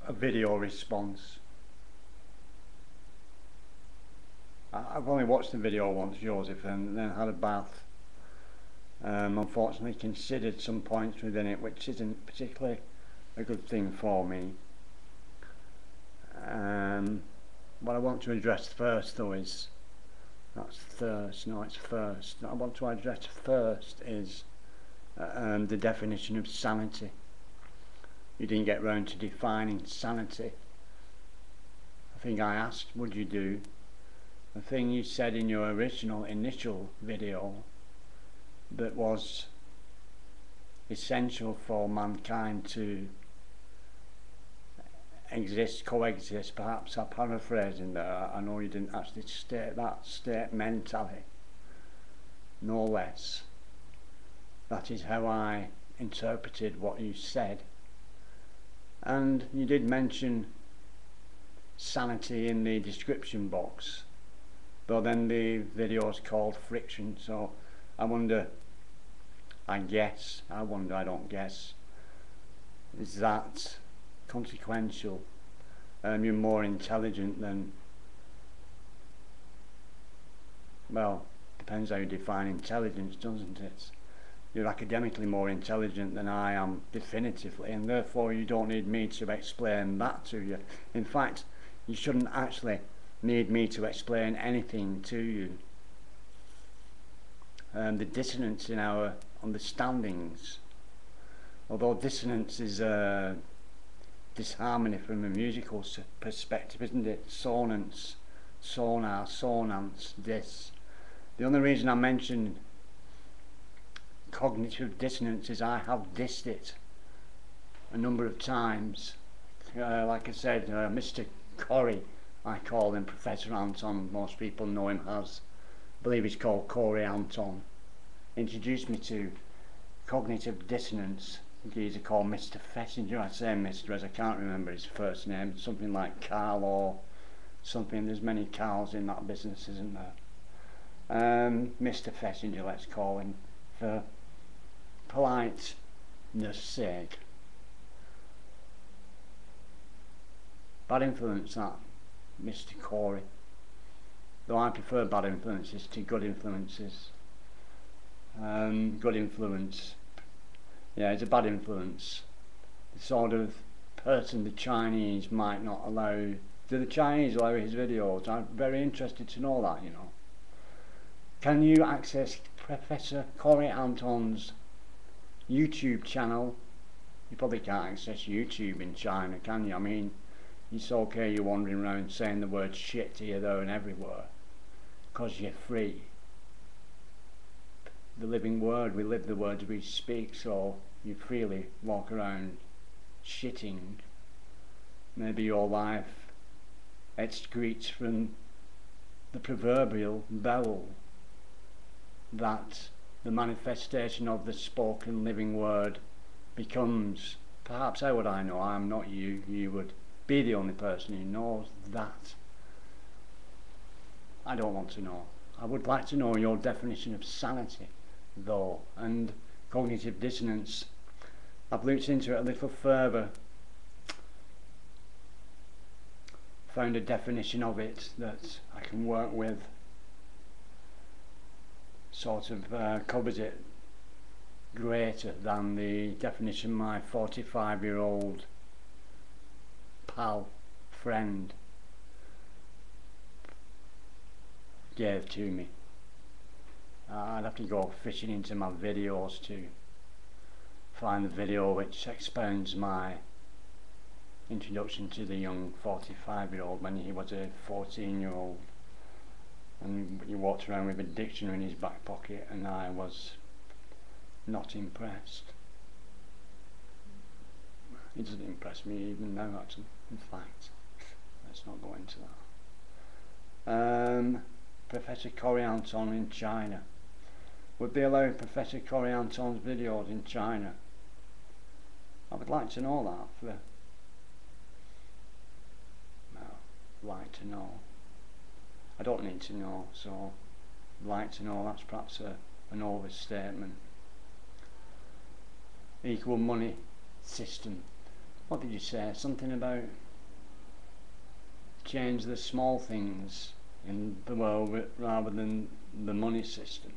a video response. I've only watched the video once, Joseph, and then had a bath. Unfortunately considered some points within it which isn't particularly a good thing for me. What I want to address first though is, that's thirst, no it's first. What I want to address first is the definition of sanity. You didn't get round to defining sanity. I think I asked, would you do? The thing you said in your original initial video that was essential for mankind to exist, coexist, perhaps I'm paraphrasing there, I know you didn't actually state that, state mentally, no less. That is how I interpreted what you said. And you did mention sanity in the description box, though then the video is called friction, so I wonder, I don't guess, is that consequential? You're more intelligent than, well, depends how you define intelligence, doesn't it? You're academically more intelligent than I am, definitively, and therefore you don't need me to explain that to you. In fact, you shouldn't actually need me to explain anything to you. The dissonance in our understandings, although dissonance is disharmony from a musical perspective, isn't it? Sonance, sonar, sonance, dis. The only reason I mentioned cognitive dissonance is I have dissed it a number of times. Like I said, Mr. Corey, I call him Professor Anton, most people know him as, I believe he's called Corey Anton, introduced me to cognitive dissonance. He's called Mr. Fessinger. I say Mr. as I can't remember his first name, something like Carl or something. There's many Carls in that business, isn't there? Mr. Fessinger, let's call him, for politeness sake. Bad influence, that, Mr. Corey. Though I prefer bad influences to good influences. Good influence, yeah, it's a bad influence. The sort of person the Chinese might not allow. Do the Chinese allow his videos? I'm very interested to know that, you know. Can you access Professor Corey Anton's YouTube channel? You probably can't access YouTube in China, can you? I mean, it's okay you're wandering around saying the word shit here, there and everywhere, because you're free. The living word, we live the words we speak, so you freely walk around shitting. Maybe your life excretes from the proverbial bowel, that the manifestation of the spoken living word becomes, perhaps, how would I know? I'm not you, you would be the only person who knows that. I don't want to know. I would like to know your definition of sanity though, and cognitive dissonance. I've looked into it a little further, found a definition of it that I can work with, sort of covers it greater than the definition my 45-year-old pal, friend, gave to me. I'd have to go fishing into my videos to find the video which expounds my introduction to the young 45-year-old when he was a 14-year-old, and he walked around with a dictionary in his back pocket, and I was not impressed. It doesn't impress me even now, actually. In fact, let's not go into that. Professor Corey Anton in China. Would they allow Professor Corey Anton's videos in China? I would like to know that. Like to know. I don't need to know, so like to know, that's perhaps an overstatement. Equal money system. what did you say? Something about change the small things in the world rather than the money system.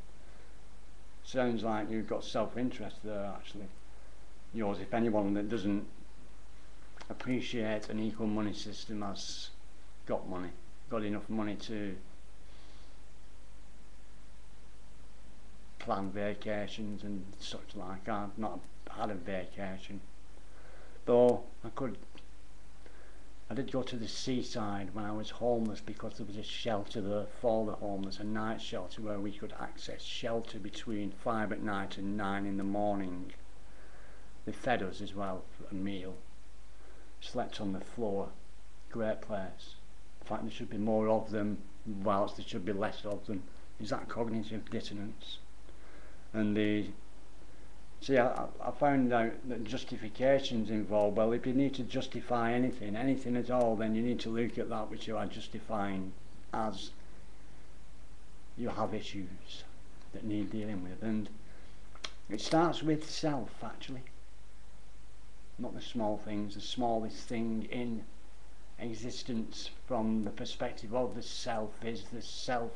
Sounds like you've got self-interest there, actually. Yours, if anyone that doesn't appreciate an equal money system has got money, got enough money to plan vacations and such like. I've not had a vacation, though I did go to the seaside when I was homeless, because there was a shelter there for the homeless, a night shelter where we could access shelter between 5 at night and 9 in the morning. They fed us as well for a meal. Slept on the floor. Great place. In fact, there should be more of them, whilst there should be less of them. Is that cognitive dissonance? And see, I found out that justifications involved. Well, if you need to justify anything at all, then you need to look at that which you are justifying as you have issues that need dealing with. And it starts with self, actually. Not the small things. The smallest thing in existence from the perspective of the self is the self.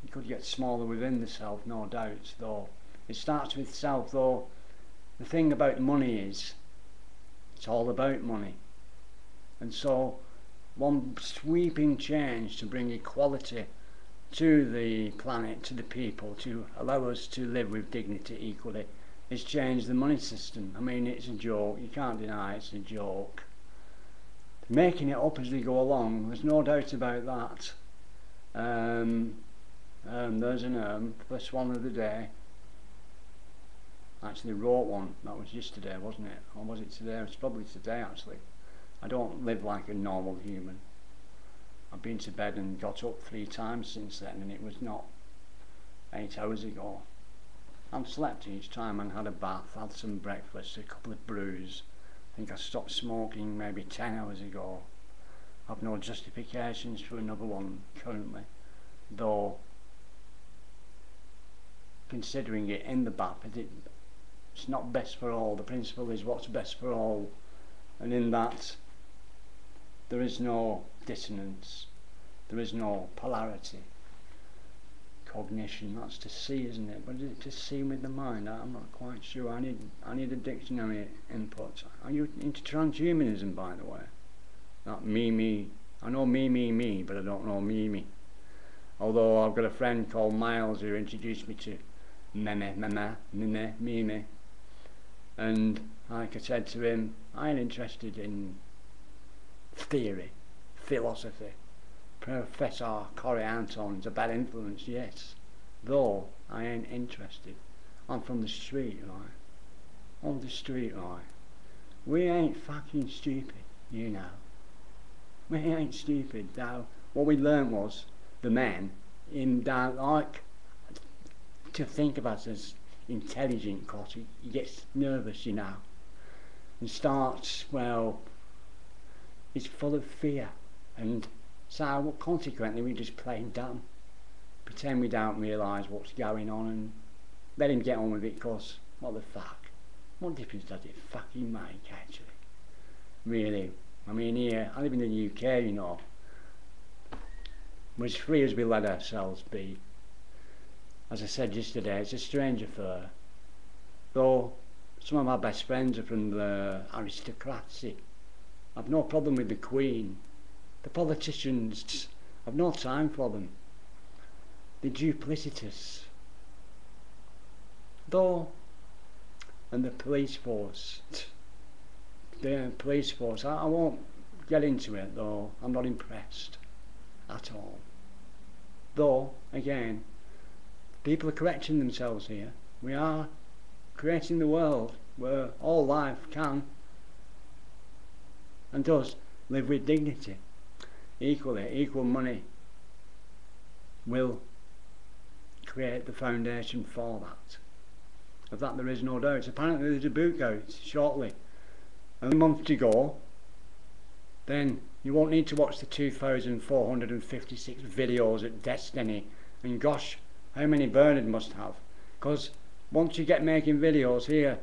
You could get smaller within the self, no doubt, though. It starts with self, though. The thing about money is, it's all about money. And so, one sweeping change to bring equality to the planet, to the people, to allow us to live with dignity equally, is change the money system. I mean, it's a joke. You can't deny it's a joke. Making it up as we go along, there's no doubt about that. There's an first one of the day. I actually wrote one. That was yesterday, wasn't it? Or was it today? It's probably today, actually. I don't live like a normal human. I've been to bed and got up 3 times since then, and it was not 8 hours ago. I've slept each time and had a bath, had some breakfast, a couple of brews. I think I stopped smoking maybe 10 hours ago. I've no justifications for another one currently, though considering it in the bath, it's not best for all. The principle is what's best for all, and in that there is no dissonance, there is no polarity. Cognition, that's to see, isn't it? But is it to see with the mind? I'm not quite sure. I need a dictionary input. Are you into transhumanism, by the way? Not me. I know me, but I don't know me. Although I've got a friend called Miles who introduced me to me. And like I said to him, I ain't interested in theory, philosophy. Professor Corey Anton's a bad influence, yes, though I ain't interested. I'm from the street, right? On the street, right? We ain't fucking stupid, you know. We ain't stupid. Now, what we learnt was the men don't like to think of us as intelligent, because he gets nervous, you know, and starts, well, he's full of fear, and so consequently we just play dumb, pretend we don't realise what's going on, and let him get on with it, because what the fuck, what difference does it fucking make, actually? Really, I mean, here, I live in the UK, you know, we're as free as we let ourselves be. As I said yesterday, it's a strange affair, though some of my best friends are from the aristocracy. I've no problem with the Queen. The politicians, I've no time for them. They're duplicitous. Though, and the police force, I won't get into it, though. I'm not impressed at all. Though, again, people are correcting themselves here. We are creating the world where all life can and does live with dignity. Equally, equal money will create the foundation for that. Of that there is no doubt. Apparently there's a book out shortly, a month to go, then you won't need to watch the 2,456 videos at Destiny, and gosh, how many Bernard must have, because once you get making videos here,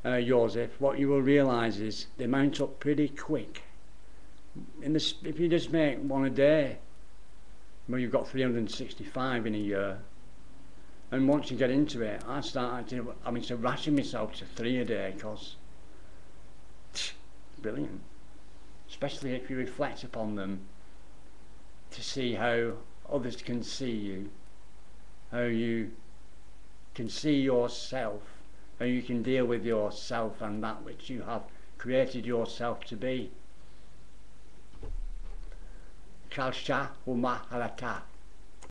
Joseph, what you will realise is they mount up pretty quick. If you just make one a day, well, you've got 365 in a year. And once you get into it, I started having to ration myself to 3 a day, because brilliant. Especially if you reflect upon them, to see how others can see you, how you can see yourself, how you can deal with yourself and that which you have created yourself to be. Kalsha Uma Halata.